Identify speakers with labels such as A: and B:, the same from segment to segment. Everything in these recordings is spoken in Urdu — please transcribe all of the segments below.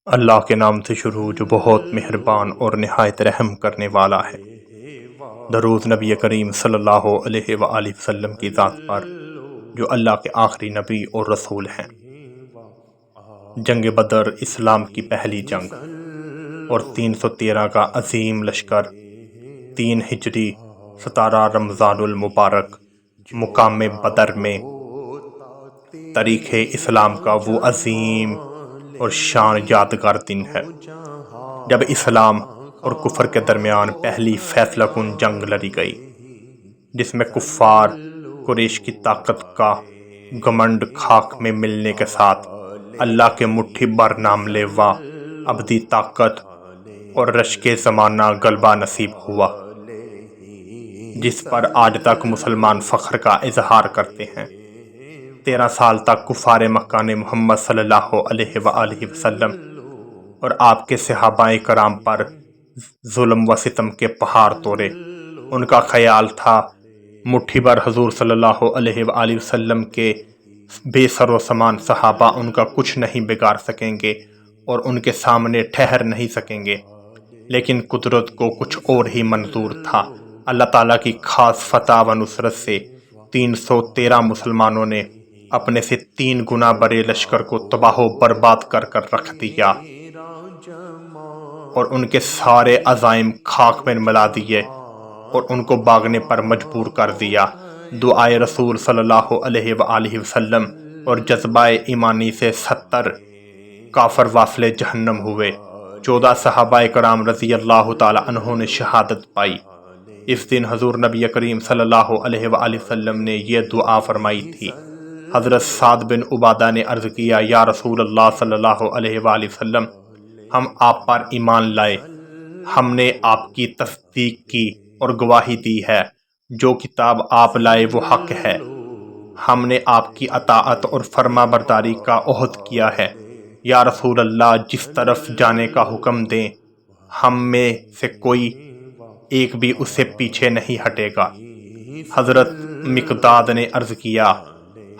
A: اللہ کے نام سے شروع جو بہت مہربان اور نہایت رحم کرنے والا ہے۔ درود نبی کریم صلی اللہ علیہ وآلہ وسلم کی ذات پر جو اللہ کے آخری نبی اور رسول ہیں۔ جنگ بدر اسلام کی پہلی جنگ اور 313 کا عظیم لشکر 3 ہجری 17 رمضان المبارک مقام بدر میں تاریخ اسلام کا وہ عظیم اور شان یادگار دن ہے جب اسلام اور کفر کے درمیان پہلی فیصلہ کن جنگ لڑی گئی، جس میں کفار قریش کی طاقت کا گھمنڈ خاک میں ملنے کے ساتھ اللہ کے مٹھی بھر نام لیوا ابدی طاقت اور رشک زمانہ غلبہ نصیب ہوا، جس پر آج تک مسلمان فخر کا اظہار کرتے ہیں۔ 13 سال تک کفار مکہ نے محمد صلی اللہ علیہ وآلہ وسلم اور آپ کے صحابہ کرام پر ظلم و ستم کے پہاڑ توڑے۔ ان کا خیال تھا مٹھی بھر حضور صلی اللہ علیہ وآلہ وسلم کے بے سر و سامان صحابہ ان کا کچھ نہیں بگاڑ سکیں گے اور ان کے سامنے ٹھہر نہیں سکیں گے، لیکن قدرت کو کچھ اور ہی منظور تھا۔ اللہ تعالیٰ کی خاص فتح و نصرت سے 313 مسلمانوں نے اپنے سے 3 گنا بڑے لشکر کو تباہ و برباد کر رکھ دیا اور ان کے سارے عزائم خاک میں ملا دیے اور ان کو بھاگنے پر مجبور کر دیا۔ دعائے رسول صلی اللہ علیہ وآلہ وسلم اور جذبہ ایمانی سے 70 کافر واصل جہنم ہوئے۔ 14 صحابہ کرام رضی اللہ تعالی عنہ نے شہادت پائی۔ اس دن حضور نبی کریم صلی اللہ علیہ وآلہ وسلم نے یہ دعا فرمائی تھی۔ حضرت سعد بن عبادہ نے عرض کیا، یا رسول اللہ صلی اللہ علیہ وآلہ وسلم، ہم آپ پر ایمان لائے، ہم نے آپ کی تصدیق کی اور گواہی دی ہے، جو کتاب آپ لائے وہ حق ہے، ہم نے آپ کی اطاعت اور فرما برداری کا عہد کیا ہے۔ یا رسول اللہ، جس طرف جانے کا حکم دیں ہم میں سے کوئی ایک بھی اس سے پیچھے نہیں ہٹے گا۔ حضرت مقداد نے عرض کیا،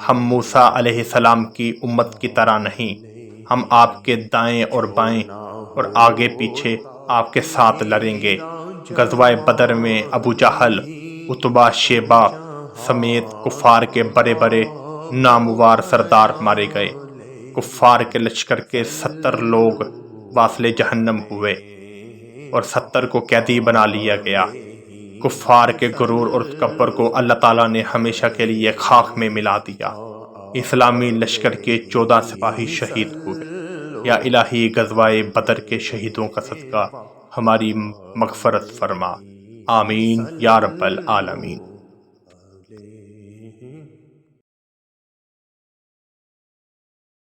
A: ہم موسیٰ علیہ السلام کی امت کی طرح نہیں، ہم آپ کے دائیں اور بائیں اور آگے پیچھے آپ کے ساتھ لڑیں گے۔ غزوہ بدر میں ابو جہل، عتبہ، شیبہ سمیت کفار کے بڑے بڑے نامور سردار مارے گئے۔ کفار کے لشکر کے 70 لوگ واصل جہنم ہوئے اور 70 کو قیدی بنا لیا گیا۔ کفار کے غرور اور تکبر کو اللہ تعالیٰ نے ہمیشہ کے لیے خاک میں ملا دیا۔ اسلامی لشکر کے 14 سپاہی شہید ہوئے۔ یا الہی، غزوہ بدر کے شہیدوں کا صدقہ ہماری مغفرت فرما، آمین یا رب العالمین۔